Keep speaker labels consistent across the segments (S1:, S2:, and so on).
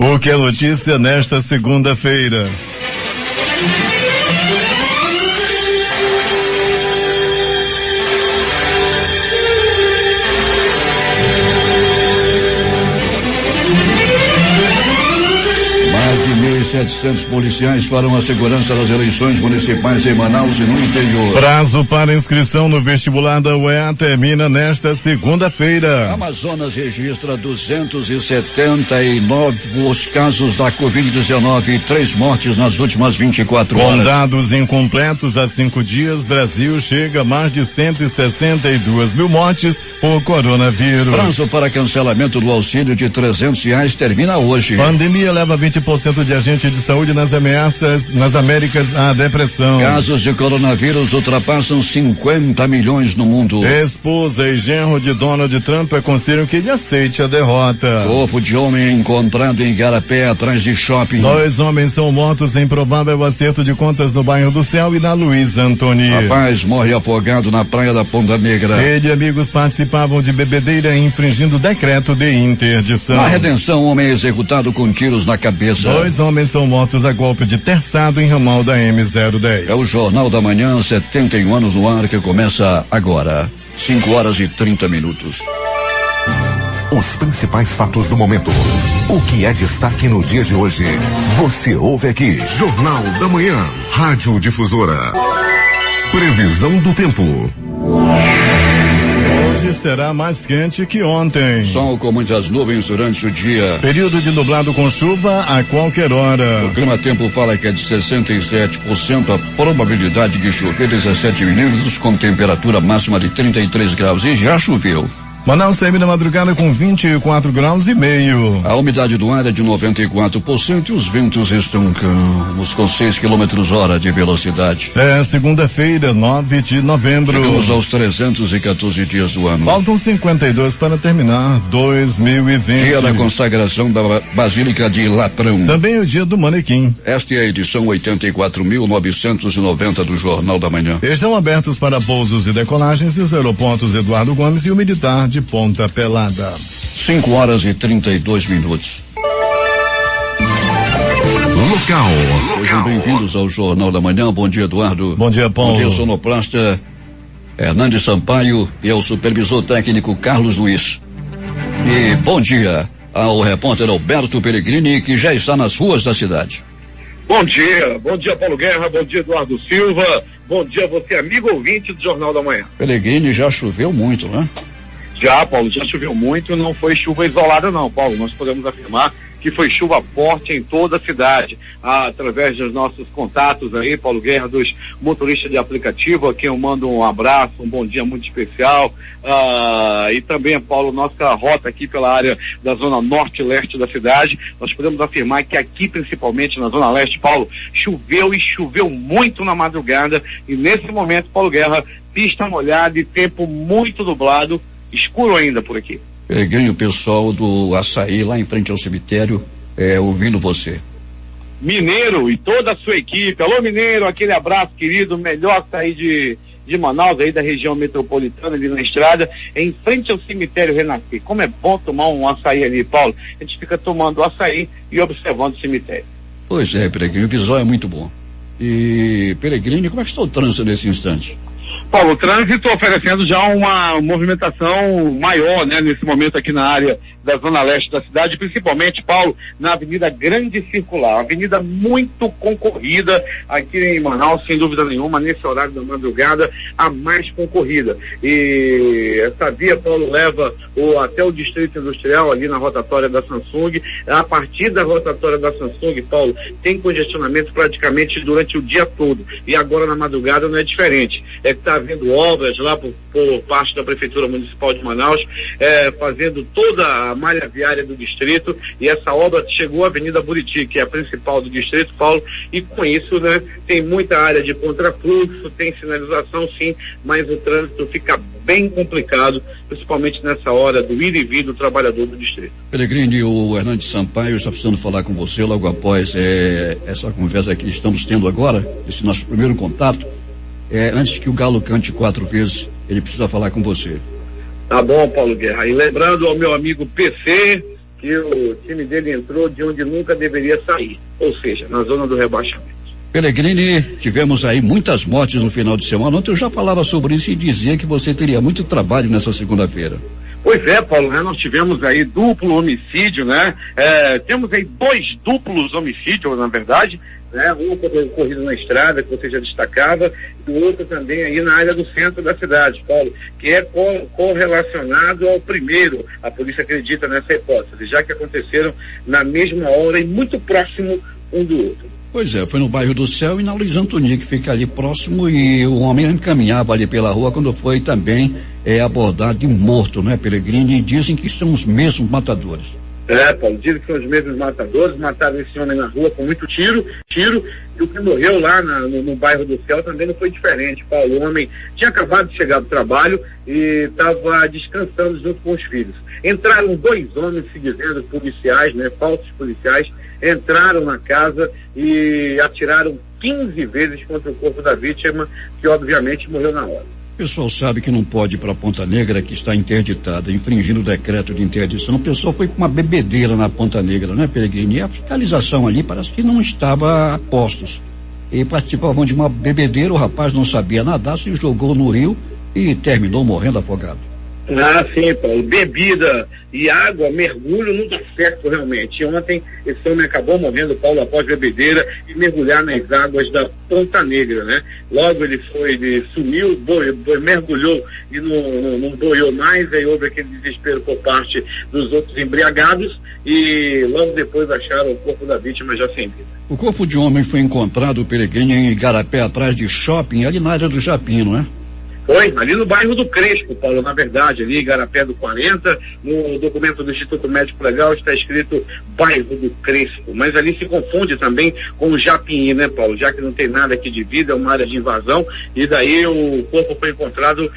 S1: O que é notícia nesta segunda-feira?
S2: Mais de 1.700 policiais farão a segurança das eleições municipais em Manaus e no interior.
S1: Prazo para inscrição no vestibular da UEA termina nesta segunda-feira.
S2: Amazonas registra 279 casos da Covid-19 e 3 mortes nas últimas 24 horas.
S1: Com dados incompletos há 5 dias, Brasil chega a mais de 162 mil mortes por coronavírus.
S2: Prazo para cancelamento do auxílio de R$300 termina hoje.
S1: Pandemia leva 20% de agentes de saúde nas Américas à depressão.
S2: Casos de coronavírus ultrapassam 50 milhões no mundo.
S1: Esposa e genro de Donald Trump aconselham que ele aceite a derrota.
S2: Corpo de homem encontrado em Igarapé, atrás de shopping.
S1: 2 homens são mortos em provável acerto de contas no bairro do Céu e na Luiz Antoni.
S2: Rapaz morre afogado na praia da Ponta Negra.
S1: Ele e amigos participavam de bebedeira infringindo decreto de interdição.
S2: Na Redenção, homem é executado com tiros na cabeça.
S1: 2 homens são mortos a golpe de terçado em ramal da M010.
S2: É o Jornal da Manhã, 71 anos no ar, que começa agora. 5h30.
S3: Os principais fatos do momento. O que é destaque no dia de hoje? Você ouve aqui. Jornal da Manhã. Rádio Difusora. Previsão do tempo.
S1: Hoje será mais quente que ontem.
S2: Sol com muitas nuvens durante o dia.
S1: Período de nublado com chuva a qualquer hora.
S2: O Clima Tempo fala que é de 67% a probabilidade de chover 17 minutos com temperatura máxima de 33 graus e já choveu.
S1: Manaus termina a madrugada com 24 graus e meio.
S2: A umidade do ar é de 94% e os ventos estão calmos com 6 km/h de velocidade.
S1: É segunda-feira, 9 de novembro.
S2: Chegamos aos 314 dias do ano.
S1: Faltam 52 para terminar 2020.
S2: Dia da consagração da Basílica de Latrão.
S1: Também é o dia do manequim.
S2: Esta é a edição 84.990 do Jornal da Manhã.
S1: Estão abertos para pousos e decolagens e os aeroportos Eduardo Gomes e o Militar de Ponta Pelada.
S2: 5h32.
S3: Local.
S2: Sejam bem-vindos ao Jornal da Manhã. Bom dia, Eduardo.
S1: Bom dia, Paulo.
S2: Bom dia, sonoplasta Hernandes Sampaio e ao supervisor técnico Carlos Luiz. E bom dia ao repórter Alberto Pellegrini, que já está nas ruas da cidade.
S4: Bom dia Paulo Guerra, bom dia Eduardo Silva, bom dia você amigo ouvinte do Jornal da Manhã.
S2: Pellegrini, já choveu muito, né?
S4: Já, Paulo, já choveu muito, não foi chuva isolada não, Paulo, nós podemos afirmar que foi chuva forte em toda a cidade, através dos nossos contatos aí, Paulo Guerra, dos motoristas de aplicativo, a quem eu mando um abraço, um bom dia muito especial, e também, Paulo, nossa rota aqui pela área da zona norte e leste da cidade, nós podemos afirmar que aqui, principalmente na zona leste, Paulo, choveu e choveu muito na madrugada, e nesse momento, Paulo Guerra, pista molhada e tempo muito nublado, escuro ainda por aqui.
S2: Peguei o pessoal do Açaí lá em frente ao cemitério, ouvindo você.
S4: Mineiro e toda a sua equipe. Alô, Mineiro, aquele abraço, querido, melhor sair de Manaus, aí da região metropolitana, ali na estrada, em frente ao cemitério Renascer. Como é bom tomar um açaí ali, Paulo. A gente fica tomando açaí e observando o cemitério.
S2: Pois é, Pellegrini, o visual é muito bom. E, Pellegrini, como é que está o trânsito nesse instante?
S4: Paulo, o trânsito oferecendo já uma movimentação maior, né, nesse momento aqui na área da zona leste da cidade, principalmente, Paulo, na Avenida Grande Circular, avenida muito concorrida aqui em Manaus, sem dúvida nenhuma, nesse horário da madrugada, a mais concorrida. E essa via, Paulo, leva até o Distrito Industrial, ali na rotatória da Samsung. A partir da rotatória da Samsung, Paulo, tem congestionamento praticamente durante o dia todo. E agora na madrugada não é diferente. É que está havendo obras lá por parte da Prefeitura Municipal de Manaus, fazendo toda a malha viária do distrito, e essa obra chegou à Avenida Buriti, que é a principal do distrito, Paulo, e com isso, né, tem muita área de contrafluxo, tem sinalização sim, mas o trânsito fica bem complicado, principalmente nessa hora do ir e vir do trabalhador do distrito.
S2: Pellegrini, o Hernandes Sampaio está precisando falar com você logo após essa conversa que estamos tendo agora, esse nosso primeiro contato. Antes que o Galo cante 4 vezes, ele precisa falar com você.
S4: Tá bom, Paulo Guerra. E lembrando ao meu amigo PC, que o time dele entrou de onde nunca deveria sair, ou seja, na zona do rebaixamento.
S2: Pellegrini, tivemos aí muitas mortes no final de semana. Ontem eu já falava sobre isso e dizia que você teria muito trabalho nessa segunda-feira.
S4: Pois é, Paulo, né? Nós tivemos aí duplo homicídio, né? Temos aí 2 duplos homicídios, na verdade, né? Um ocorrido na estrada, que você já destacava, e o outro também aí na área do centro da cidade, Paulo, que é correlacionado ao primeiro. A polícia acredita nessa hipótese, já que aconteceram na mesma hora e muito próximo um do outro.
S2: Pois é, foi no bairro do Céu e na Luiz Antônio, que fica ali próximo, e o homem caminhava ali pela rua quando foi também abordado e morto, né, Pellegrini? E dizem que são os mesmos matadores.
S4: Paulo, dizem que são os mesmos matadores, mataram esse homem na rua com muito tiro, e o que morreu lá no bairro do Céu também não foi diferente, Paulo. O homem tinha acabado de chegar do trabalho e estava descansando junto com os filhos. Entraram 2 homens, se dizendo policiais, né, falsos policiais, entraram na casa e atiraram 15 vezes contra o corpo da vítima, que obviamente morreu na hora.
S2: O pessoal sabe que não pode ir para Ponta Negra, que está interditada, infringindo o decreto de interdição. O pessoal foi com uma bebedeira na Ponta Negra, né, Pellegrini? E a fiscalização ali parece que não estava a postos. E participavam de uma bebedeira, o rapaz não sabia nadar, se jogou no rio e terminou morrendo afogado.
S4: Ah, sim, Paulo. Bebida e água, mergulho, não dá certo realmente. Ontem esse homem acabou morrendo, Paulo, após bebedeira e mergulhar nas águas da Ponta Negra, né? Logo ele sumiu, mergulhou e não boiou mais, aí houve aquele desespero por parte dos outros embriagados e logo depois acharam o corpo da vítima já sem vida.
S2: O corpo de um homem foi encontrado, Pellegrini, em Igarapé, atrás de shopping, ali na área do Japim, não é?
S4: Foi, ali no bairro do Crespo, Paulo, na verdade, ali, Igarapé do 40, no documento do Instituto Médico Legal está escrito bairro do Crespo, mas ali se confunde também com o Japim, né, Paulo, já que não tem nada aqui de vida, é uma área de invasão, e daí o corpo foi encontrado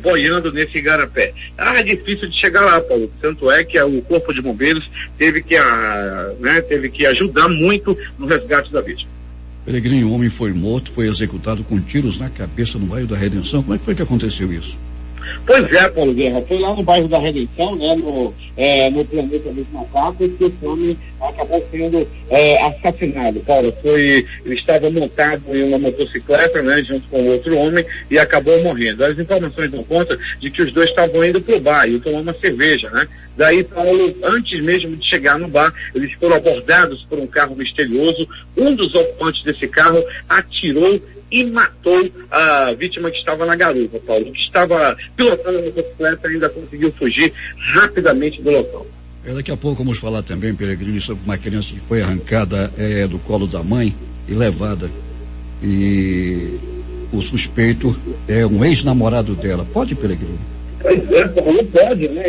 S4: boiando nesse Igarapé. É difícil de chegar lá, Paulo, tanto é que o Corpo de Bombeiros teve que ajudar muito no resgate da vítima.
S2: Pellegrini, um homem foi morto, foi executado com tiros na cabeça no bairro da Redenção. Como é que foi que aconteceu isso?
S4: Pois é, Paulo Guerra, foi lá no bairro da Redenção, né, no planeta dos macacos, que esse homem acabou sendo assassinado, Paulo. Ele estava montado em uma motocicleta, né, junto com outro homem, e acabou morrendo. As informações dão conta de que os dois estavam indo pro bar e tomar uma cerveja, né? Daí, Paulo, antes mesmo de chegar no bar, eles foram abordados por um carro misterioso. Um dos ocupantes desse carro atirou e matou a vítima que estava na garupa, Paulo. Que estava pilotando a motocicleta ainda conseguiu fugir rapidamente do local.
S2: Daqui a pouco vamos falar também, Pellegrini, sobre uma criança que foi arrancada do colo da mãe e levada. E o suspeito é um ex-namorado dela. Pode, Pellegrini?
S4: Pois é, não pode, né?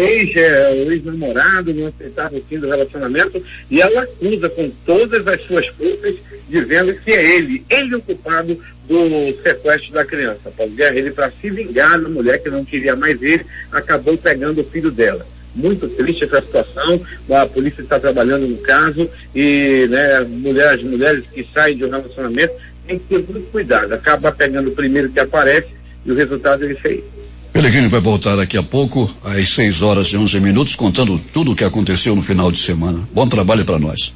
S4: O ex-namorado não aceitava o fim do relacionamento e ela acusa com todas as suas forças, dizendo que é ele o culpado do sequestro da criança. Paulo Guerra, ele, para se vingar da mulher que não queria mais ele, acabou pegando o filho dela. Muito triste essa situação, a polícia está trabalhando no caso e, né, as mulheres que saem de um relacionamento têm que ter muito cuidado, acaba pegando o primeiro que aparece e o resultado é isso aí.
S2: Pellegrini vai voltar daqui a pouco, às 6h11, contando tudo o que aconteceu no final de semana. Bom trabalho para nós.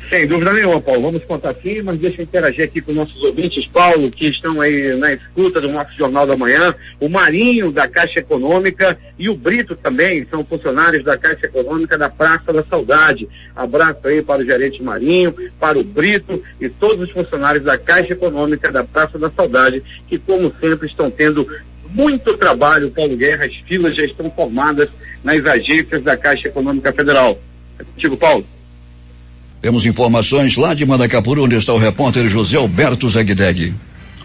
S4: Sem dúvida nenhuma, Paulo. Vamos contar sim, mas deixa eu interagir aqui com nossos ouvintes, Paulo, que estão aí na escuta do nosso Jornal da Manhã. O Marinho, da Caixa Econômica, e o Brito também, são funcionários da Caixa Econômica da Praça da Saudade. Abraço aí para o gerente Marinho, para o Brito e todos os funcionários da Caixa Econômica da Praça da Saudade, que, como sempre, estão tendo muito trabalho, Paulo Guerra. As filas já estão formadas nas agências da Caixa Econômica Federal. É contigo, Paulo.
S2: Temos informações lá de Manacapuru, onde está o repórter José Alberto Zegdeg.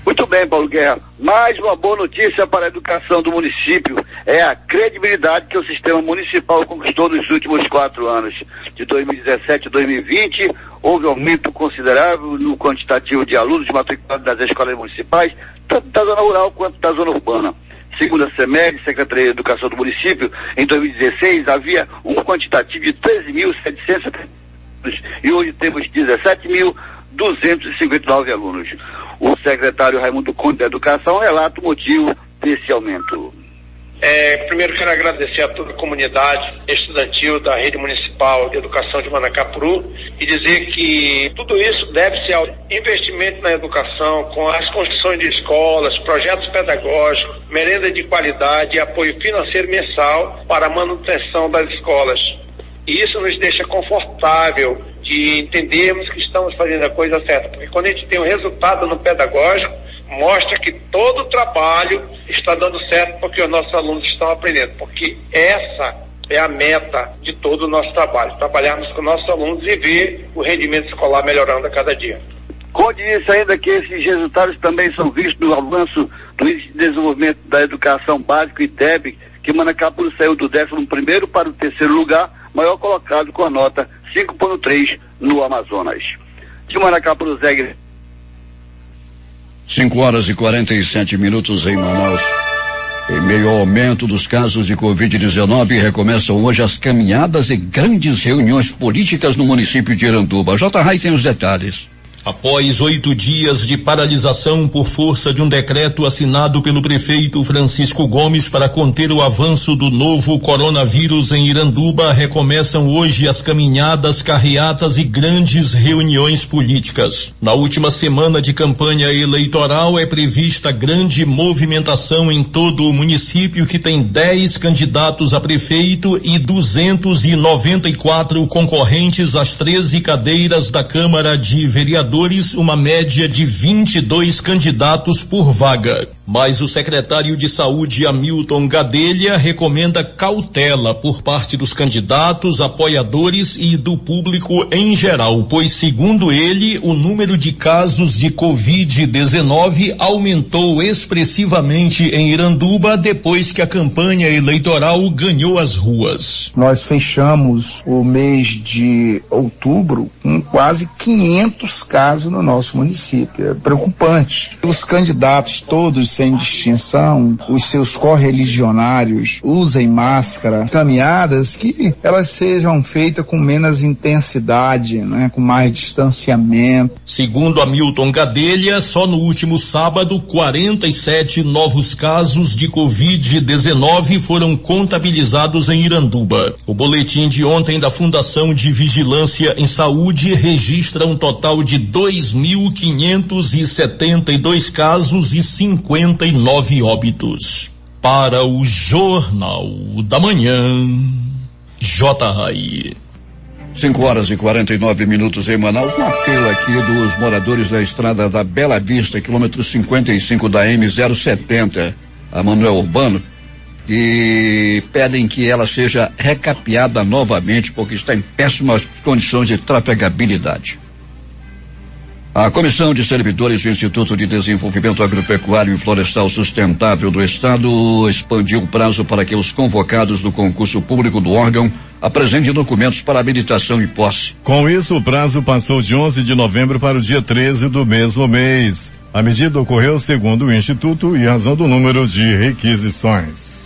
S5: Muito bem, Paulo Guerra. Mais uma boa notícia para a educação do município é a credibilidade que o sistema municipal conquistou nos últimos 4 anos. De 2017 a 2020, houve aumento considerável no quantitativo de alunos matriculados das escolas municipais, tanto da zona rural quanto da zona urbana. Segundo a CEMEG, Secretaria de Educação do município, em 2016 havia um quantitativo de 13.770 e hoje temos 17.259 alunos. O secretário Raimundo Conde da Educação relata o motivo desse aumento.
S6: Primeiro quero agradecer a toda a comunidade estudantil da Rede Municipal de Educação de Manacapuru e dizer que tudo isso deve-se ao investimento na educação, com as construções de escolas, projetos pedagógicos, merenda de qualidade e apoio financeiro mensal para a manutenção das escolas. E isso nos deixa confortável de entendermos que estamos fazendo a coisa certa, porque quando a gente tem um resultado no pedagógico, mostra que todo o trabalho está dando certo porque os nossos alunos estão aprendendo, porque essa é a meta de todo o nosso trabalho, trabalharmos com nossos alunos e ver o rendimento escolar melhorando a cada dia.
S5: Conde disse ainda que esses resultados também são vistos no avanço do Índice de Desenvolvimento da Educação Básica, ITEB, que Manacapuru saiu do 11º para o 3º lugar, maior colocado com a nota 5.3 no Amazonas. De Manacapuru, Zegre.
S2: 5h47 em Manaus. Em meio ao aumento dos casos de Covid-19, recomeçam hoje as caminhadas e grandes reuniões políticas no município de Iranduba. J. tem os detalhes.
S7: Após 8 dias de paralisação por força de um decreto assinado pelo prefeito Francisco Gomes para conter o avanço do novo coronavírus em Iranduba, recomeçam hoje as caminhadas, carreatas e grandes reuniões políticas. Na última semana de campanha eleitoral é prevista grande movimentação em todo o município, que tem 10 candidatos a prefeito e 294 concorrentes às 13 cadeiras da Câmara de Vereadores, uma média de 22 candidatos por vaga. Mas o secretário de Saúde, Hamilton Gadelha, recomenda cautela por parte dos candidatos, apoiadores e do público em geral, pois, segundo ele, o número de casos de Covid-19 aumentou expressivamente em Iranduba depois que a campanha eleitoral ganhou as ruas.
S8: Nós fechamos o mês de outubro com quase 500 casos no nosso município. É preocupante. Os candidatos todos sem distinção, os seus correligionários usem máscara, caminhadas que elas sejam feitas com menos intensidade, né, com mais distanciamento.
S7: Segundo Hamilton Gadelha, só no último sábado 47 novos casos de Covid-19 foram contabilizados em Iranduba. O boletim de ontem da Fundação de Vigilância em Saúde registra um total de 2.572 casos e 59 óbitos. Para o Jornal da Manhã, J.
S2: 5h49 em Manaus, na fila aqui dos moradores da estrada da Bela Vista, quilômetro 55 da M070, a Manuel Urbano, e pedem que ela seja recapeada novamente porque está em péssimas condições de trafegabilidade. A Comissão de Servidores do Instituto de Desenvolvimento Agropecuário e Florestal Sustentável do Estado expandiu o prazo para que os convocados do concurso público do órgão apresentem documentos para habilitação e posse.
S1: Com isso, o prazo passou de 11 de novembro para o dia 13 do mesmo mês. A medida ocorreu segundo o Instituto em razão do número de requisições.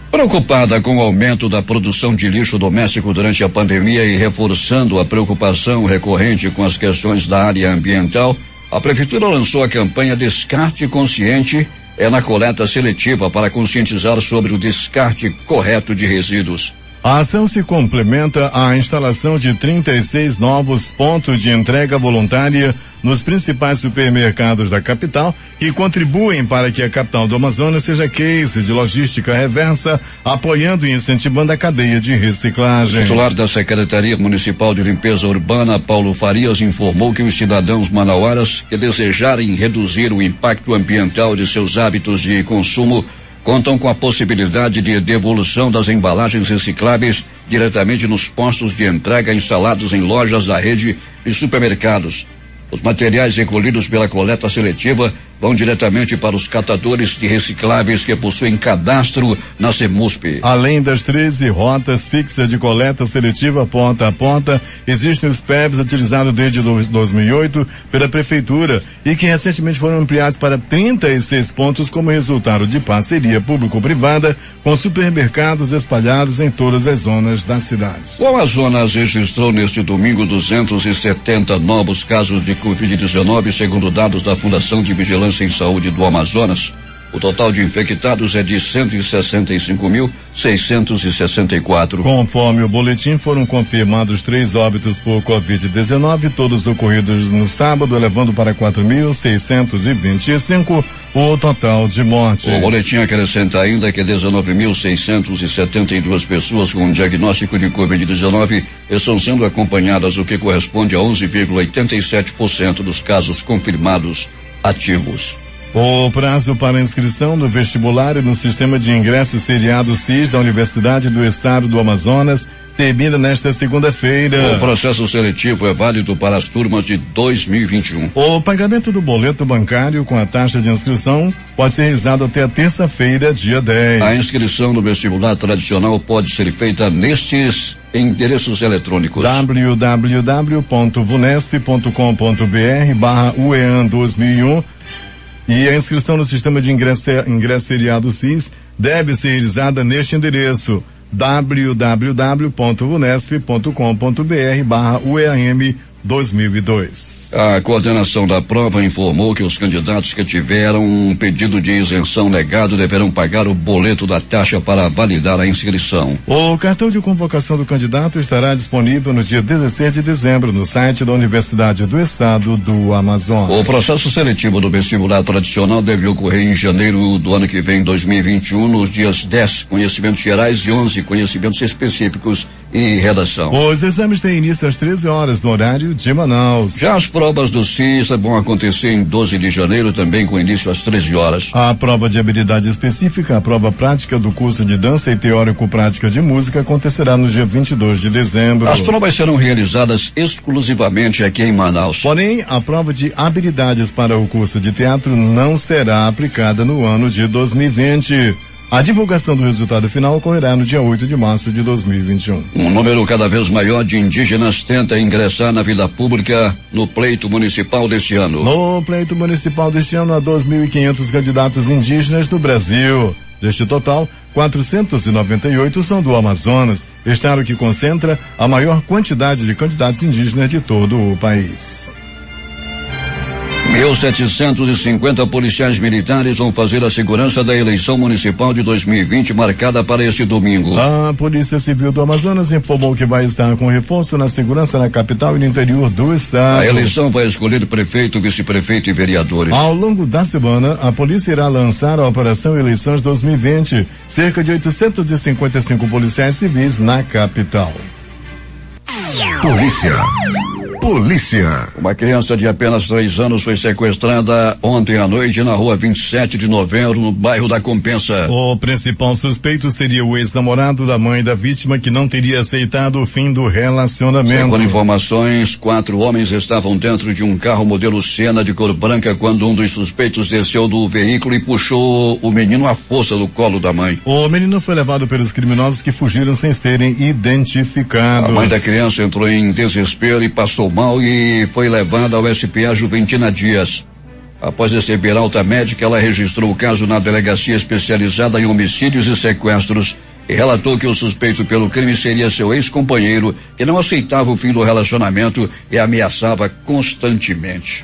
S2: Preocupada com o aumento da produção de lixo doméstico durante a pandemia e reforçando a preocupação recorrente com as questões da área ambiental, a Prefeitura lançou a campanha Descarte Consciente na coleta seletiva para conscientizar sobre o descarte correto de resíduos.
S1: A ação se complementa à instalação de 36 novos pontos de entrega voluntária nos principais supermercados da capital e contribuem para que a capital do Amazonas seja case de logística reversa, apoiando e incentivando a cadeia de reciclagem.
S2: O titular da Secretaria Municipal de Limpeza Urbana, Paulo Farias, informou que os cidadãos manauaras que desejarem reduzir o impacto ambiental de seus hábitos de consumo contam com a possibilidade de devolução das embalagens recicláveis diretamente nos postos de entrega instalados em lojas da rede e supermercados. Os materiais recolhidos pela coleta seletiva vão diretamente para os catadores de recicláveis que possuem cadastro na CEMUSP.
S1: Além das 13 rotas fixas de coleta seletiva ponta a ponta, existem os PEVs utilizados desde 2008 pela Prefeitura e que recentemente foram ampliados para 36 pontos como resultado de parceria público-privada com supermercados espalhados em todas as zonas da cidade.
S2: O Amazonas registrou neste domingo 270 novos casos de Covid-19, segundo dados da Fundação de Vigilância em Saúde do Amazonas. O total de infectados é de 165.664.
S1: Conforme o boletim, foram confirmados 3 óbitos por Covid-19, todos ocorridos no sábado, elevando para 4.625 o total de mortes.
S2: O boletim acrescenta ainda que 19.672 pessoas com diagnóstico de Covid-19 estão sendo acompanhadas, o que corresponde a 11,87% dos casos confirmados ativos.
S1: O prazo para inscrição no vestibular e no sistema de ingresso seriado SIS da Universidade do Estado do Amazonas termina nesta segunda-feira.
S2: O processo seletivo é válido para as turmas de 2021.
S1: O pagamento do boleto bancário com a taxa de inscrição pode ser realizado até a terça-feira, dia 10.
S2: A inscrição no vestibular tradicional pode ser feita nestes endereços eletrônicos:
S1: www.vunesp.com.br/UEAN 2001. E a inscrição no sistema de ingresso seriado SIS deve ser realizada neste endereço: www.unesp.com.br/UEAM 2002.
S2: A coordenação da prova informou que os candidatos que tiveram um pedido de isenção negado deverão pagar o boleto da taxa para validar a inscrição.
S1: O cartão de convocação do candidato estará disponível no dia 16 de dezembro no site da Universidade do Estado do Amazonas.
S2: O processo seletivo do vestibular tradicional deve ocorrer em janeiro do ano que vem, 2021, nos dias 10 conhecimentos gerais e 11 conhecimentos específicos e redação.
S1: Os exames têm início às 13 horas no horário de Manaus.
S2: Já as provas do SIS vão acontecer em 12 de janeiro, também com início às 13 horas.
S1: A prova de habilidade específica, a prova prática do curso de dança e teórico-prática de música acontecerá no dia 22 de dezembro.
S2: As provas serão realizadas exclusivamente aqui em Manaus.
S1: Porém, a prova de habilidades para o curso de teatro não será aplicada no ano de 2020. A divulgação do resultado final ocorrerá no dia 8 de março de 2021.
S2: Um número cada vez maior de indígenas tenta ingressar na vida pública no pleito municipal deste ano.
S1: No pleito municipal deste ano, há 2.500 candidatos indígenas do Brasil. Deste total, 498 são do Amazonas, estado que concentra a maior quantidade de candidatos indígenas de todo o país.
S2: 1.750 policiais militares vão fazer a segurança da eleição municipal de 2020, marcada para este domingo.
S1: A Polícia Civil do Amazonas informou que vai estar com reforço na segurança na capital e no interior do estado.
S2: A eleição vai escolher prefeito, vice-prefeito e vereadores.
S1: Ao longo da semana, a polícia irá lançar a Operação Eleições 2020. Cerca de 855 policiais civis na capital.
S3: Polícia.
S2: Uma criança de apenas 3 anos foi sequestrada ontem à noite na rua 27 de novembro, no bairro da Compensa.
S1: O principal suspeito seria o ex-namorado da mãe da vítima, que não teria aceitado o fim do relacionamento.
S2: Segundo informações, 4 homens estavam dentro de um carro modelo Siena de cor branca quando um dos suspeitos desceu do veículo e puxou o menino à força do colo da mãe.
S1: O menino foi levado pelos criminosos, que fugiram sem serem identificados.
S2: A mãe da criança entrou em desespero e passou mal e foi levada ao SPA Juventina Dias. Após receber alta médica, ela registrou o caso na delegacia especializada em homicídios e sequestros e relatou que o suspeito pelo crime seria seu ex-companheiro, que não aceitava o fim do relacionamento e ameaçava constantemente.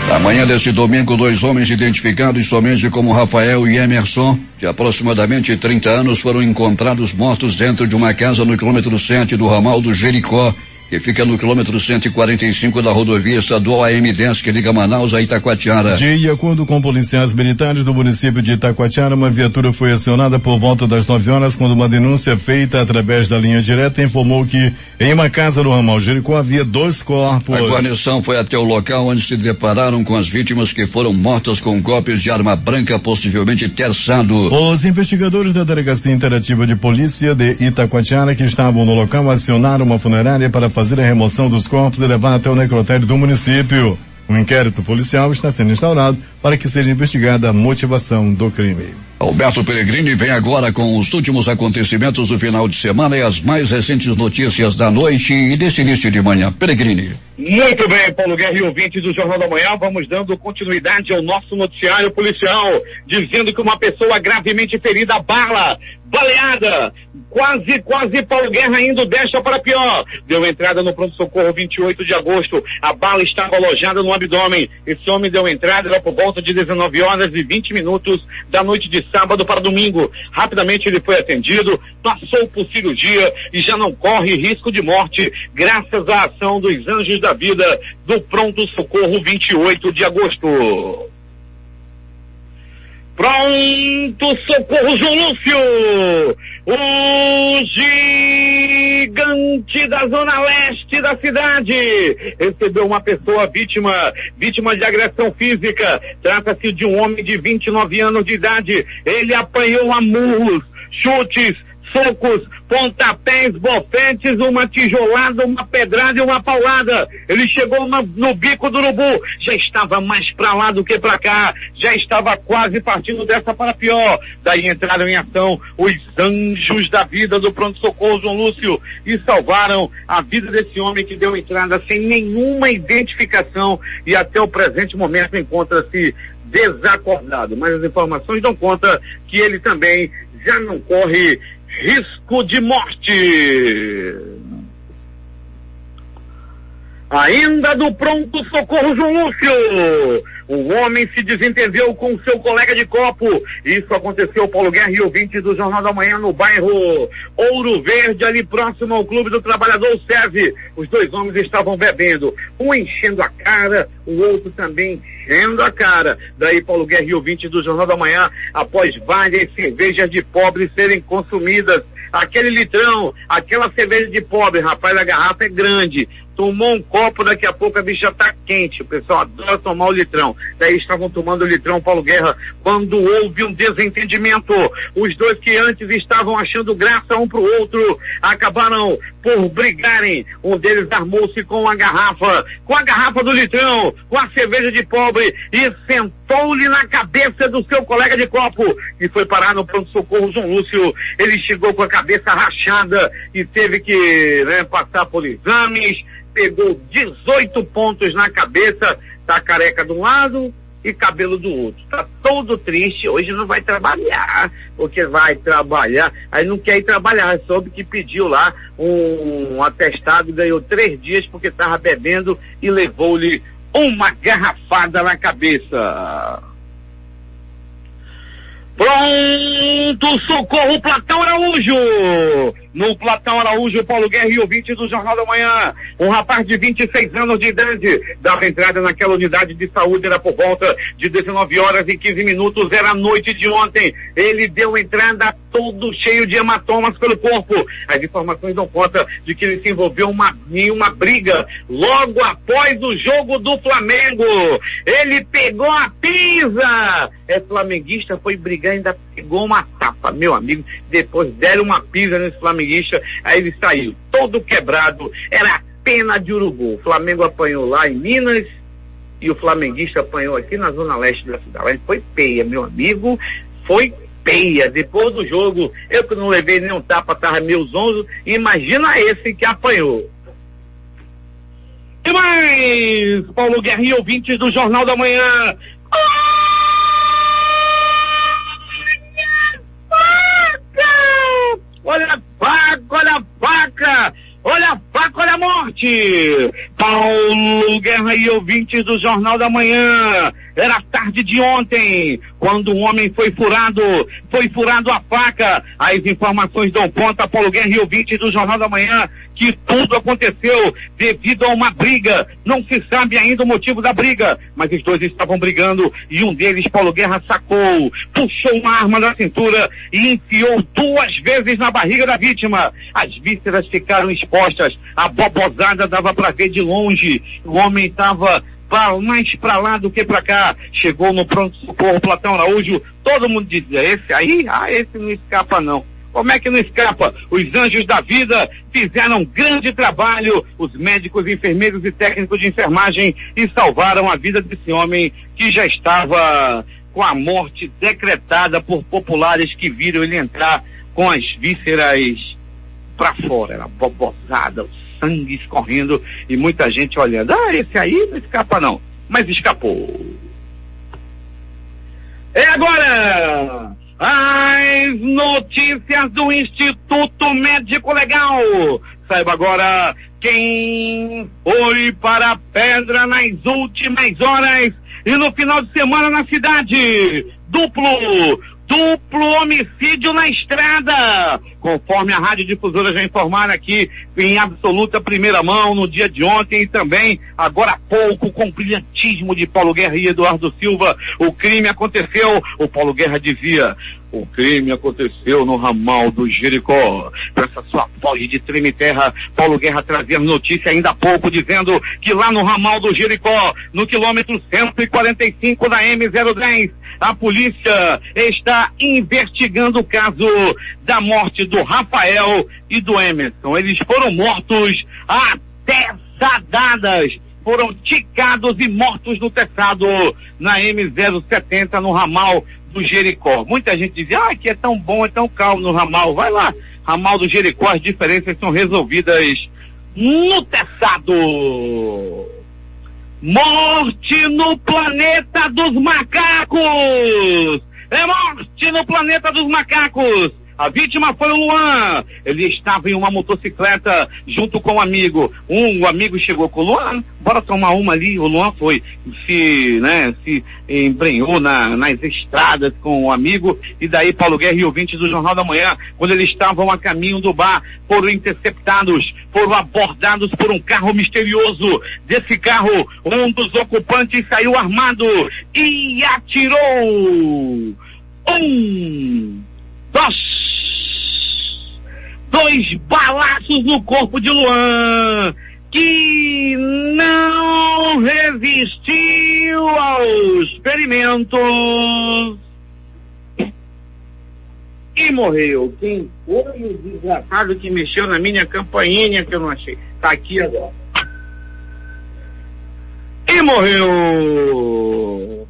S2: Na manhã deste domingo, 2 homens identificados somente como Rafael e Emerson, de aproximadamente 30 anos, foram encontrados mortos dentro de uma casa no quilômetro 7 do ramal do Jericó, que fica no quilômetro 145 da rodovia estadual AM10, que liga Manaus a Itacoatiara.
S1: De acordo com policiais militares do município de Itacoatiara, uma viatura foi acionada por volta das 9 horas, quando uma denúncia feita através da linha direta informou que em uma casa no ramal Jericó havia 2 corpos.
S2: A guarnição foi até o local, onde se depararam com as vítimas, que foram mortas com golpes de arma branca, possivelmente terçado.
S1: Os investigadores da Delegacia Interativa de Polícia de Itacoatiara, que estavam no local, acionaram uma funerária para fazer a remoção dos corpos e levar até o necrotério do município. Um inquérito policial está sendo instaurado para que seja investigada a motivação do crime.
S2: Alberto Peregrini vem agora com os últimos acontecimentos do final de semana e as mais recentes notícias da noite e desse início de manhã. Peregrini.
S4: Muito bem, Paulo Guerra e ouvintes do Jornal da Manhã, vamos dando continuidade ao nosso noticiário policial, dizendo que uma pessoa gravemente ferida, baleada, quase Paulo Guerra indo desta para pior, deu entrada no pronto-socorro 28 de agosto, a bala estava alojada no abdômen, esse homem deu entrada, era por volta de 19 horas e 20 minutos da noite de sábado para domingo, rapidamente ele foi atendido, passou por cirurgia e já não corre risco de morte, graças à ação dos anjos da vida do pronto-socorro 28 de agosto. Pronto-socorro João Lúcio, o gigante da zona leste da cidade, recebeu uma pessoa vítima de agressão física. Trata-se de um homem de 29 anos de idade. Ele apanhou a murros, chutes, socos, pontapés, bofetes, uma tijolada, uma pedrada e uma paulada. Ele chegou no bico do urubu, já estava mais pra lá do que pra cá, já estava quase partindo dessa para pior. Daí entraram em ação os anjos da vida do pronto-socorro João Lúcio e salvaram a vida desse homem que deu entrada sem nenhuma identificação e até o presente momento encontra-se desacordado. Mas as informações dão conta que ele também já não corre risco de morte. Ainda do pronto-socorro João Lúcio, um homem se desentendeu com seu colega de copo. Isso aconteceu, Paulo Guerra e ouvinte do Jornal da Manhã, no bairro Ouro Verde, ali próximo ao Clube do Trabalhador SESI. Os dois homens estavam bebendo, um enchendo a cara, o outro também enchendo a cara. Daí, Paulo Guerra e ouvinte do Jornal da Manhã, após várias cervejas de pobre serem consumidas, aquele litrão, aquela cerveja de pobre, rapaz, a garrafa é grande, tomou um copo, daqui a pouco a bicha tá quente, o pessoal adora tomar o litrão. Daí estavam tomando o litrão, Paulo Guerra, quando houve um desentendimento. Os dois que antes estavam achando graça um pro outro, acabaram por brigarem. Um deles armou-se com a garrafa do litrão, com a cerveja de pobre, e sentou-lhe na cabeça do seu colega de copo, e foi parar no pronto-socorro João Lúcio. Ele chegou com a cabeça rachada e teve que, passar por exames, pegou 18 pontos na cabeça, tá careca de um lado e cabelo do outro. Tá todo triste, hoje não vai trabalhar, porque vai trabalhar, aí não quer ir trabalhar, soube que pediu lá um atestado, ganhou 3 dias porque tava bebendo e levou-lhe uma garrafada na cabeça. Pronto, socorro, Platão Araújo! No Platão Araújo, Paulo Guerra e ouvinte do Jornal da Manhã, um rapaz de 26 anos de idade dava entrada naquela unidade de saúde, era por volta de 19 horas e 15 minutos, era a noite de ontem. Ele deu entrada todo cheio de hematomas pelo corpo. As informações dão conta de que ele se envolveu em uma briga logo após o jogo do Flamengo. Ele pegou a pisa. É flamenguista, foi brigar, ainda pegou uma tapa, meu amigo. Depois deram uma pisa nesse flamenguista, aí ele saiu todo quebrado. Era pena de urubu. O Flamengo apanhou lá em Minas e o flamenguista apanhou aqui na zona leste da cidade. Foi peia, meu amigo, foi peia. Depois do jogo, eu que não levei nenhum tapa, tava meio zonzo, imagina esse que apanhou. E mais, Paulo Guerra e ouvintes do Jornal da Manhã. Olha a faca, olha a faca, olha a faca, olha a morte. Paulo Guerra e ouvintes do Jornal da Manhã. Era tarde de ontem, quando um homem foi furado a faca. As informações dão conta, Paulo Guerra e ouvintes do Jornal da Manhã, que tudo aconteceu devido a uma briga. Não se sabe ainda o motivo da briga, mas os dois estavam brigando e um deles, Paulo Guerra, sacou, puxou uma arma da cintura e enfiou 2 vezes na barriga da vítima. As vísceras ficaram expostas, a bobozada dava pra ver de longe. O homem estava mais pra lá do que pra cá. Chegou no pronto-socorro Platão Araújo, todo mundo dizia, esse aí, esse não escapa não. Como é que não escapa? Os anjos da vida fizeram um grande trabalho, os médicos, enfermeiros e técnicos de enfermagem, e salvaram a vida desse homem que já estava com a morte decretada por populares que viram ele entrar com as vísceras para fora. Era bobosada, o sangue escorrendo e muita gente olhando. Esse aí não escapa não. Mas escapou. É agora as notícias do Instituto Médico Legal. Saiba agora quem foi para a pedra nas últimas horas e no final de semana na cidade. Duplo homicídio na estrada, conforme a Rádio Difusora já informaram aqui em absoluta primeira mão no dia de ontem e também agora há pouco com brilhantismo de Paulo Guerra e Eduardo Silva. O crime aconteceu, o Paulo Guerra dizia, o crime aconteceu no ramal do Jericó. Com essa sua voz de treme-terra, Paulo Guerra trazia notícia ainda há pouco dizendo que lá no ramal do Jericó, no quilômetro 145 da M010, a polícia está investigando o caso da morte do Rafael e do Emerson. Eles foram mortos a teçadadas, foram ticados e mortos no teçado na M070 no ramal do Jericó. Muita gente dizia, que é tão bom, é tão calmo no ramal. Vai lá, ramal do Jericó, as diferenças são resolvidas no teçado. Morte no planeta dos macacos! É morte no planeta dos macacos! A vítima foi o Luan. Ele estava em uma motocicleta junto com um amigo. O amigo chegou com o Luan, bora tomar uma ali. O Luan foi, se embrenhou nas estradas com o amigo. E daí Paulo Guerra e ouvintes do Jornal da Manhã, quando eles estavam a caminho do bar, foram interceptados, foram abordados por um carro misterioso. Desse carro, um dos ocupantes saiu armado e atirou. Dois balaços no corpo de Luan, que não resistiu aos ferimentos e morreu. Quem foi o desgraçado que mexeu na minha campainha que eu não achei? Tá aqui agora. E morreu.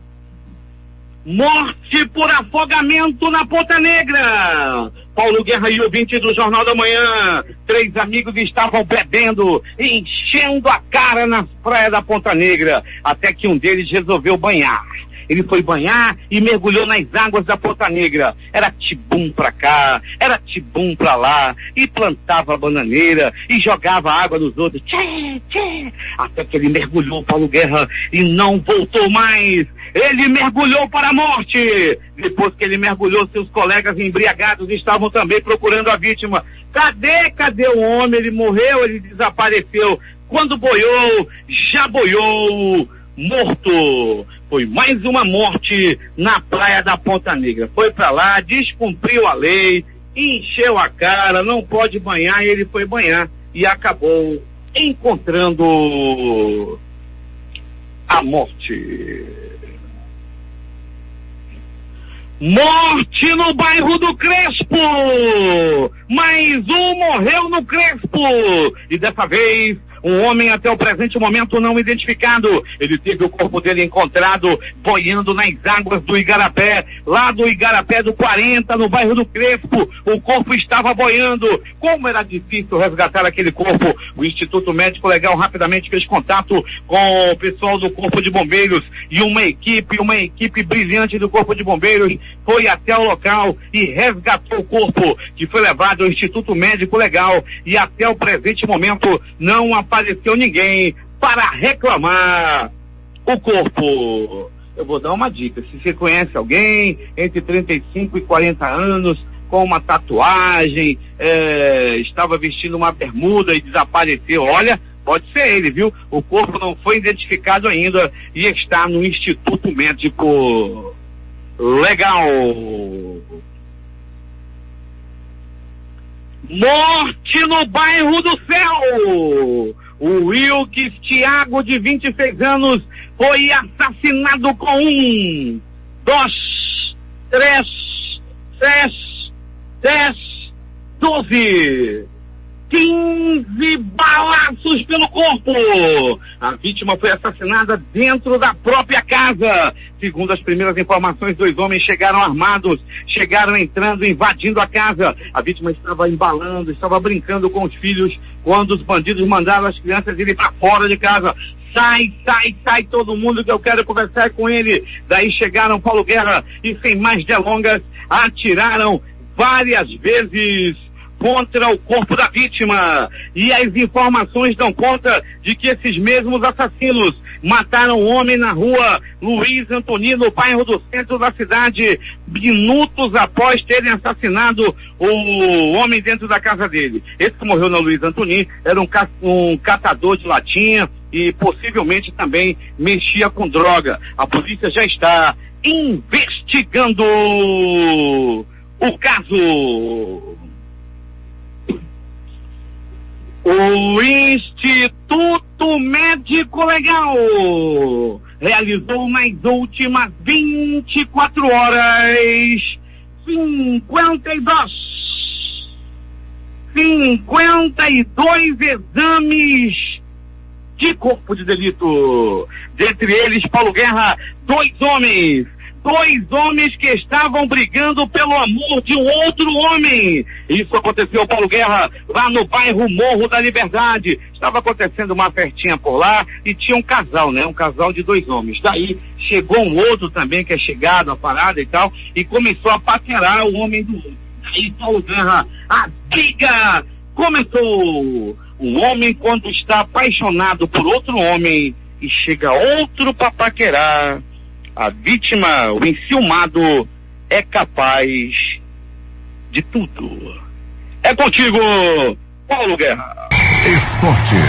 S4: Morte por afogamento na Ponta Negra. Paulo Guerra e ouvinte do Jornal da Manhã. 3 amigos estavam bebendo, enchendo a cara nas praias da Ponta Negra, até que um deles resolveu banhar. Ele foi banhar e mergulhou nas águas da Ponta Negra. Era tibum pra cá, era tibum pra lá, e plantava bananeira, e jogava água nos outros. Tchê, tchê. Até que ele mergulhou, Paulo Guerra, e não voltou mais. Ele mergulhou para a morte. Depois que ele mergulhou, seus colegas embriagados estavam também procurando a vítima. Cadê o homem? Ele morreu, ele desapareceu. Quando boiou, já boiou, morto. Foi mais uma morte na praia da Ponta Negra. Foi para lá, descumpriu a lei, encheu a cara, não pode banhar, e ele foi banhar e acabou encontrando a morte. Morte no bairro do Crespo! Mais um morreu no Crespo! E dessa vez, um homem até o presente momento não identificado. Ele teve o corpo dele encontrado boiando nas águas do Igarapé, lá do Igarapé do 40, no bairro do Crespo. O corpo estava boiando. Como era difícil resgatar aquele corpo, o Instituto Médico Legal rapidamente fez contato com o pessoal do Corpo de Bombeiros e uma equipe brilhante do Corpo de Bombeiros foi até o local e resgatou o corpo, que foi levado ao Instituto Médico Legal, e até o presente momento não apareceu ninguém para reclamar o corpo. Eu vou dar uma dica: se você conhece alguém entre 35 e 40 anos com uma tatuagem, estava vestindo uma bermuda e desapareceu, olha, pode ser ele, viu? O corpo não foi identificado ainda e está no Instituto Médico Legal. Morte no bairro do Céu. O Wilkes Thiago, de 26 anos, foi assassinado com 1, 2, 3, 6, 10, 12, 15 balaços pelo corpo. A vítima foi assassinada dentro da própria casa. Segundo as primeiras informações, 2 homens chegaram armados, chegaram entrando, invadindo a casa. A vítima estava embalando, estava brincando com os filhos, quando os bandidos mandaram as crianças irem para fora de casa. Sai todo mundo que eu quero conversar com ele. Daí chegaram Paulo Guerra e, sem mais delongas, atiraram várias vezes contra o corpo da vítima. E as informações dão conta de que esses mesmos assassinos mataram um homem na rua Luiz Antoni, no bairro do centro da cidade, minutos após terem assassinado o homem dentro da casa dele. Esse que morreu na Luiz Antoni era um catador de latinha e possivelmente também mexia com droga. A polícia já está investigando o caso. O Instituto Médico Legal realizou nas últimas 24 horas 52 exames de corpo de delito. Dentre eles, Paulo Guerra, 2 homens que estavam brigando pelo amor de um outro homem. Isso aconteceu, Paulo Guerra, lá no bairro Morro da Liberdade. Estava acontecendo uma festinha por lá e tinha um casal, né? Um casal de 2 homens. Daí chegou um outro também que é chegado à parada e tal, e começou a paquerar o homem do outro. Daí, Paulo Guerra, a briga começou. Um homem, quando está apaixonado por outro homem e chega outro para paquerar, a vítima, o enciumado, é capaz de tudo. É contigo, Paulo Guerra.
S3: Esportes.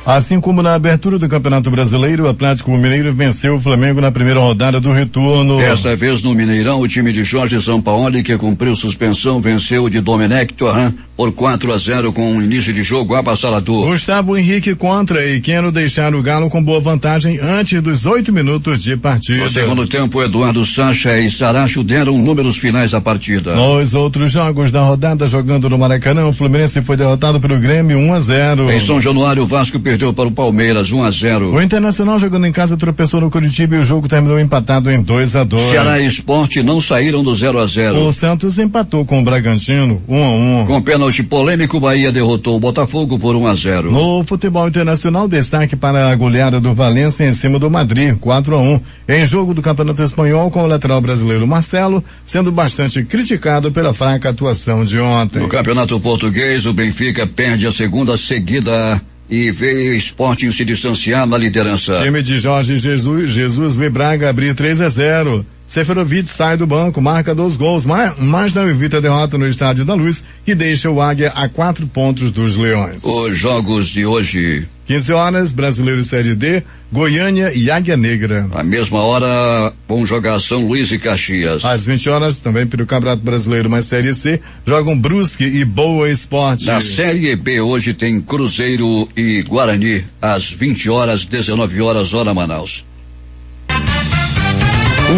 S1: Assim como na abertura do Campeonato Brasileiro, o Atlético Mineiro venceu o Flamengo na primeira rodada do retorno.
S2: Desta vez no Mineirão, o time de Jorge Sampaoli, que cumpriu suspensão, venceu de Domenech Torrent por 4-0 com um início de jogo avassalador.
S1: Gustavo Henrique contra e Queno deixaram o Galo com boa vantagem antes dos 8 minutos de partida.
S2: No segundo tempo, Eduardo Sacha e Saracho deram números finais da partida.
S1: Nos outros jogos da rodada, jogando no Maracanã, o Fluminense foi derrotado pelo Grêmio 1-0.
S2: Em São Januário, o Vasco perdeu para o Palmeiras 1-0.
S1: O Internacional, jogando em casa, tropeçou no Curitiba e o jogo terminou empatado em 2-2.
S2: Ceará e Sport não saíram do 0-0.
S1: O Santos empatou com o Bragantino 1-1.
S2: Com pênalti polêmico, o Bahia derrotou o Botafogo por 1-0.
S1: No futebol internacional, destaque para a goleada do Valência em cima do Madrid, 4-1. Em jogo do Campeonato Espanhol, com o lateral brasileiro Marcelo sendo bastante criticado pela fraca atuação de ontem.
S2: No Campeonato Português, o Benfica perde a segunda seguida e veio o Sporting se distanciar na liderança.
S1: Time de Jorge Jesus vê Braga abrir 3-0. Seferovic sai do banco, marca 2 gols, mas não evita a derrota no Estádio da Luz, que deixa o Águia a 4 pontos dos Leões.
S2: Os jogos de hoje.
S1: 15 horas, Brasileiro Série D, Goiânia e Águia Negra.
S2: À mesma hora, vão jogar São Luís e Caxias.
S1: Às 20 horas, também pelo Campeonato Brasileiro, mais Série C, jogam Brusque e Boa Esporte.
S2: Na Série B hoje tem Cruzeiro e Guarani, às 20 horas, 19 horas, hora Manaus.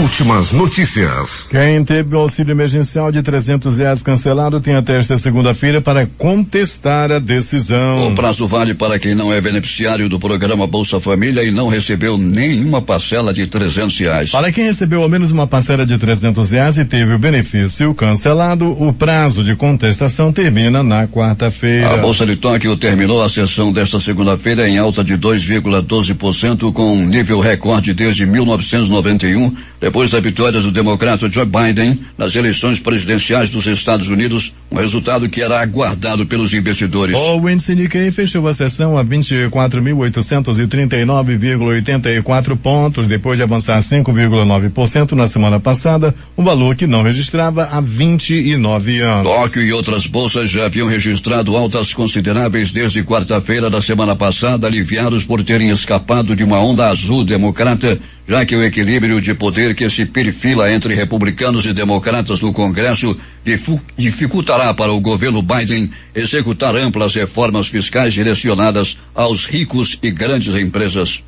S3: Últimas notícias.
S1: Quem teve o auxílio emergencial de R$300 cancelado tem até esta segunda-feira para contestar a decisão.
S2: O prazo vale para quem não é beneficiário do programa Bolsa Família e não recebeu nenhuma parcela de R$300.
S1: Para quem recebeu ao menos uma parcela de R$300 e teve o benefício cancelado, o prazo de contestação termina na quarta-feira.
S2: A Bolsa de Tóquio terminou a sessão desta segunda-feira em alta de 2,12%, com um nível recorde desde 1991. Depois da vitória do democrata Joe Biden nas eleições presidenciais dos Estados Unidos, um resultado que era aguardado pelos investidores.
S1: O índice Nikkei fechou a sessão a 24.839,84 pontos, depois de avançar 5,9% na semana passada, um valor que não registrava há 29 anos.
S2: Tóquio e outras bolsas já haviam registrado altas consideráveis desde quarta-feira da semana passada, aliviados por terem escapado de uma onda azul democrata, já que o equilíbrio de poder que se perfila entre republicanos e democratas no Congresso dificultará para o governo Biden executar amplas reformas fiscais direcionadas aos ricos e grandes empresas.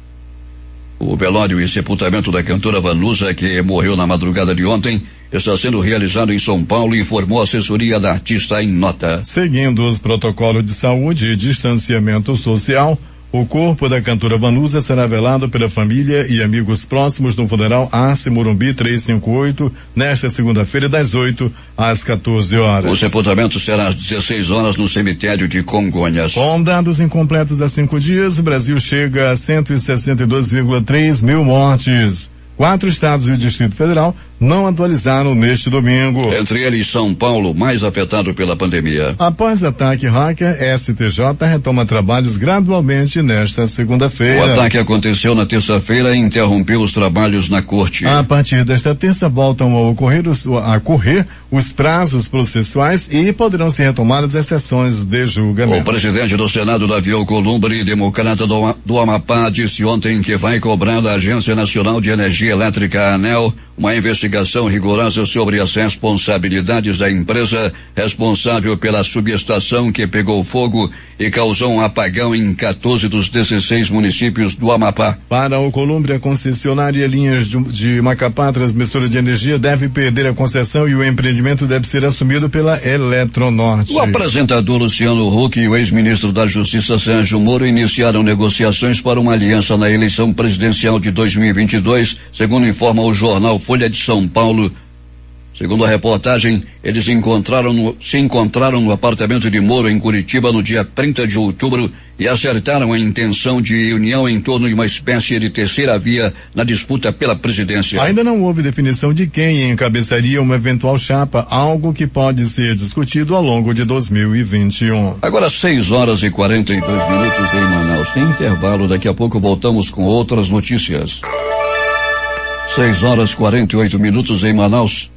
S2: O velório e sepultamento da cantora Vanusa, que morreu na madrugada de ontem, está sendo realizado em São Paulo, informou a assessoria da artista em nota.
S1: Seguindo os protocolos de saúde e distanciamento social, O corpo da cantora Vanusa será velado pela família e amigos próximos no funeral Arce Morumbi 358, nesta segunda-feira, das 8 às 14 horas.
S2: O sepultamento será às 16 horas no cemitério de Congonhas.
S1: Com dados incompletos há 5 dias, o Brasil chega a 162,3 mil mortes. 4 estados e o Distrito Federal não atualizaram neste domingo.
S2: Entre eles, São Paulo, mais afetado pela pandemia.
S1: Após ataque hacker, STJ retoma trabalhos gradualmente nesta segunda-feira.
S2: O ataque aconteceu na terça-feira e interrompeu os trabalhos na corte.
S1: A partir desta terça voltam a correr os prazos processuais e poderão ser retomadas as sessões de julgamento.
S2: O presidente do Senado, Davi Alcolumbre, democrata do Amapá, disse ontem que vai cobrar da Agência Nacional de Energia Elétrica, ANEEL, uma investigação rigorosa sobre as responsabilidades da empresa responsável pela subestação que pegou fogo e causou um apagão em 14 dos 16 municípios do Amapá.
S1: Para o Columbre, a concessionária Linhas de Macapá, transmissora de energia, deve perder a concessão e o empreendimento deve ser assumido pela Eletronorte.
S2: O apresentador Luciano Huck e o ex-ministro da Justiça Sérgio Moro iniciaram negociações para uma aliança na eleição presidencial de 2022, segundo informa o jornal Folha de São Paulo. Segundo a reportagem, eles se encontraram no apartamento de Moro, em Curitiba, no dia 30 de outubro e acertaram a intenção de união em torno de uma espécie de terceira via na disputa pela presidência.
S1: Ainda não houve definição de quem encabeçaria uma eventual chapa, algo que pode ser discutido ao longo de 2021.
S2: Agora 6 horas e 42 minutos em Manaus. Sem intervalo, daqui a pouco voltamos com outras notícias. 6 horas e 48 minutos em Manaus.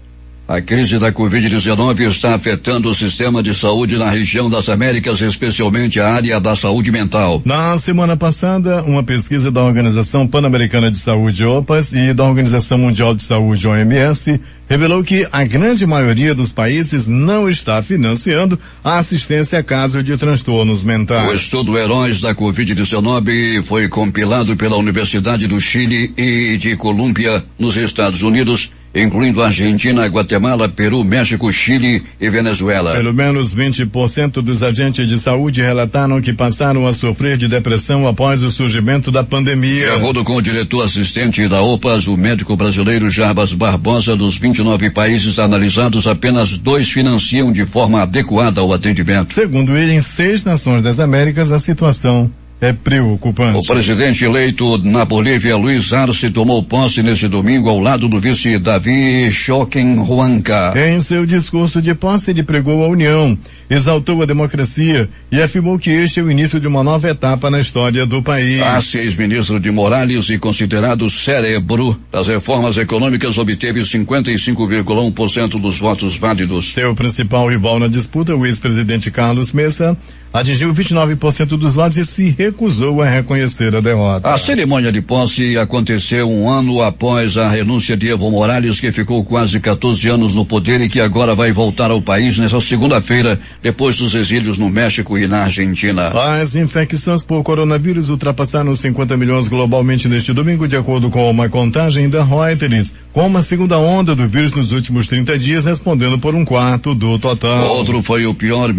S2: A crise da Covid-19 está afetando o sistema de saúde na região das Américas, especialmente a área da saúde mental.
S1: Na semana passada, uma pesquisa da Organização Pan-Americana de Saúde, OPAS, e da Organização Mundial de Saúde, OMS, revelou que a grande maioria dos países não está financiando a assistência a casos de transtornos mentais.
S2: O estudo Heróis da Covid-19 foi compilado pela Universidade do Chile e de Colômbia, nos Estados Unidos, incluindo Argentina, Guatemala, Peru, México, Chile e Venezuela.
S1: Pelo menos 20% dos agentes de saúde relataram que passaram a sofrer de depressão após o surgimento da pandemia.
S2: De acordo com o diretor assistente da OPAS, o médico brasileiro Jarbas Barbosa, dos 29 países analisados, apenas 2 financiam de forma adequada o atendimento.
S1: Segundo ele, em 6 nações das Américas, a situação é preocupante.
S2: O presidente eleito na Bolívia, Luiz Arce, tomou posse neste domingo ao lado do vice Davi Choquenhuanca.
S1: Em seu discurso de posse, ele pregou a união, exaltou a democracia e afirmou que este é o início de uma nova etapa na história do país.
S2: Arce, ex-ministro de Morales e considerado cérebro das reformas econômicas, obteve 55,1% dos votos válidos.
S1: Seu principal rival na disputa, o ex-presidente Carlos Mesa, atingiu 29% dos votos e se recusou a reconhecer a derrota.
S2: A cerimônia de posse aconteceu um ano após a renúncia de Evo Morales, que ficou quase 14 anos no poder e que agora vai voltar ao país nesta segunda-feira, depois dos exílios no México e na Argentina.
S1: As infecções por coronavírus ultrapassaram 50 milhões globalmente neste domingo, de acordo com uma contagem da Reuters, com uma segunda onda do vírus nos últimos 30 dias, respondendo por 1/4 do total.
S2: Outubro foi o pior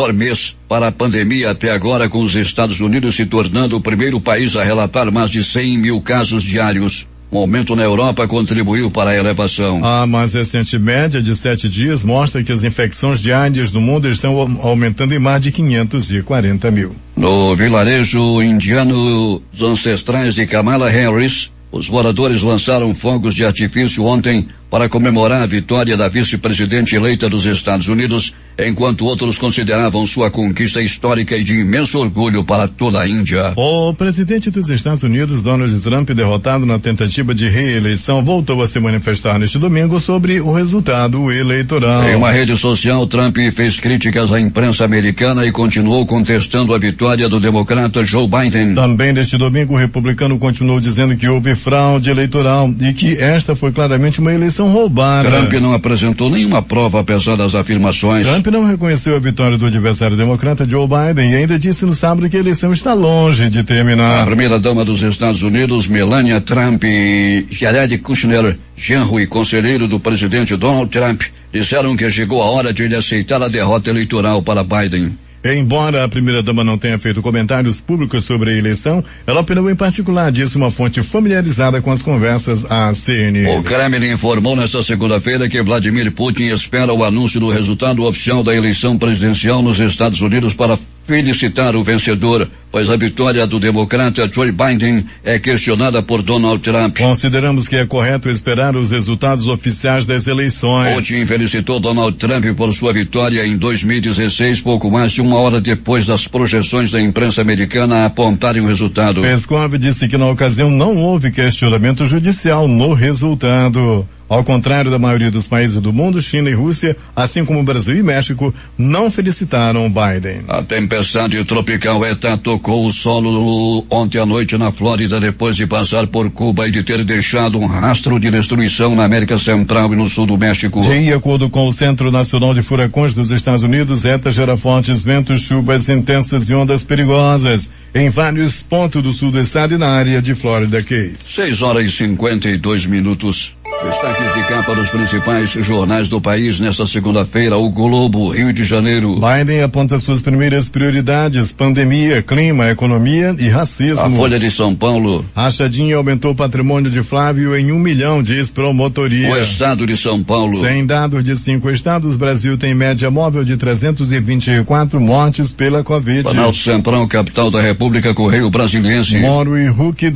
S2: mês para a pandemia até agora, com os Estados Unidos se tornando o primeiro país a relatar mais de 100 mil casos diários. Um aumento na Europa contribuiu para a elevação.
S1: A mais recente média de 7 dias mostra que as infecções diárias no mundo estão aumentando em mais de 540 mil.
S2: No vilarejo indiano dos ancestrais de Kamala Harris, os moradores lançaram fogos de artifício ontem para comemorar a vitória da vice-presidente eleita dos Estados Unidos, enquanto outros consideravam sua conquista histórica e de imenso orgulho para toda a Índia.
S1: O presidente dos Estados Unidos, Donald Trump, derrotado na tentativa de reeleição, voltou a se manifestar neste domingo sobre o resultado eleitoral.
S2: Em uma rede social, Trump fez críticas à imprensa americana e continuou contestando a vitória do democrata Joe Biden.
S1: Também neste domingo, o republicano continuou dizendo que houve fraude eleitoral e que esta foi claramente uma eleição roubada.
S2: Trump não apresentou nenhuma prova apesar das afirmações.
S1: Trump não reconheceu a vitória do adversário democrata Joe Biden e ainda disse no sábado que a eleição está longe de terminar.
S2: A primeira-dama dos Estados Unidos, Melania Trump, e Jared Kushner, genro e conselheiro do presidente Donald Trump, disseram que chegou a hora de ele aceitar a derrota eleitoral para Biden.
S1: Embora a primeira-dama não tenha feito comentários públicos sobre a eleição, ela opinou em particular, disse uma fonte familiarizada com as conversas à CNN.
S2: O Kremlin informou nesta segunda-feira que Vladimir Putin espera o anúncio do resultado oficial da eleição presidencial nos Estados Unidos para felicitar o vencedor, pois a vitória do democrata Joe Biden é questionada por Donald Trump.
S1: Consideramos que é correto esperar os resultados oficiais das eleições.
S2: Putin felicitou Donald Trump por sua vitória em 2016, pouco mais de uma hora depois das projeções da imprensa americana apontarem o resultado.
S1: Peskov disse que na ocasião não houve questionamento judicial no resultado. Ao contrário da maioria dos países do mundo, China e Rússia, assim como Brasil e México, não felicitaram Biden.
S2: A tempestade tropical ETA tocou o solo ontem à noite na Flórida depois de passar por Cuba e de ter deixado um rastro de destruição na América Central e no sul do México.
S1: De acordo com o Centro Nacional de Furacões dos Estados Unidos, ETA gera fortes ventos, chuvas intensas e ondas perigosas em vários pontos do sul do estado e na área de Florida Keys.
S2: 6:52. Destaques de capa dos principais jornais do país nesta segunda-feira. O Globo, Rio de Janeiro.
S1: Biden aponta suas primeiras prioridades: pandemia, clima, economia e racismo.
S2: A Folha de São Paulo.
S1: Rachadinha aumentou o patrimônio de Flávio em 1 milhão, diz promotoria.
S2: O Estado de São Paulo.
S1: Sem dados de 5 estados, Brasil tem média móvel de 324 mortes pela Covid.
S2: Planalto Central, capital da República, Correio Brasiliense.
S1: Moro e Huck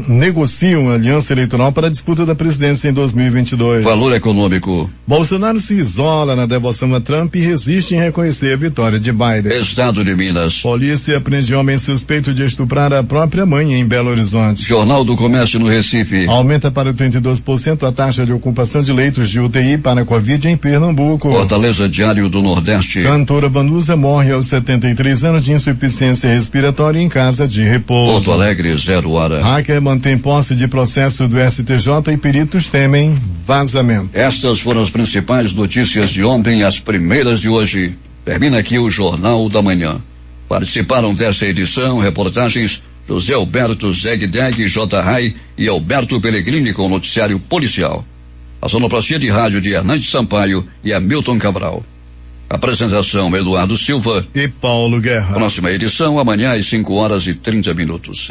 S1: negociam aliança eleitoral para a disputa da presidência em 2022.
S2: Valor econômico.
S1: Bolsonaro se isola na devoção a Trump e resiste em reconhecer a vitória de Biden.
S2: Estado de Minas.
S1: Polícia prende homem suspeito de estuprar a própria mãe em Belo Horizonte.
S2: Jornal do Comércio no Recife.
S1: Aumenta para 32% a taxa de ocupação de leitos de UTI para Covid em Pernambuco.
S2: Fortaleza, Diário do Nordeste.
S1: Cantora Vanusa morre aos 73 anos de insuficiência respiratória em casa de repouso.
S2: Porto Alegre, 0 hora.
S1: Hacker mantém posse de processo do STJ e peritos temem vazamento.
S2: Estas foram as principais notícias de ontem, as primeiras de hoje. Termina aqui o Jornal da Manhã. Participaram dessa edição reportagens José Alberto Zegdeg, J. Rai e Alberto Pellegrini com o noticiário policial. A sonoplastia de rádio de Hernandes Sampaio e Hamilton Cabral. Apresentação Eduardo Silva
S1: e Paulo Guerra.
S2: Próxima edição amanhã às 5:30.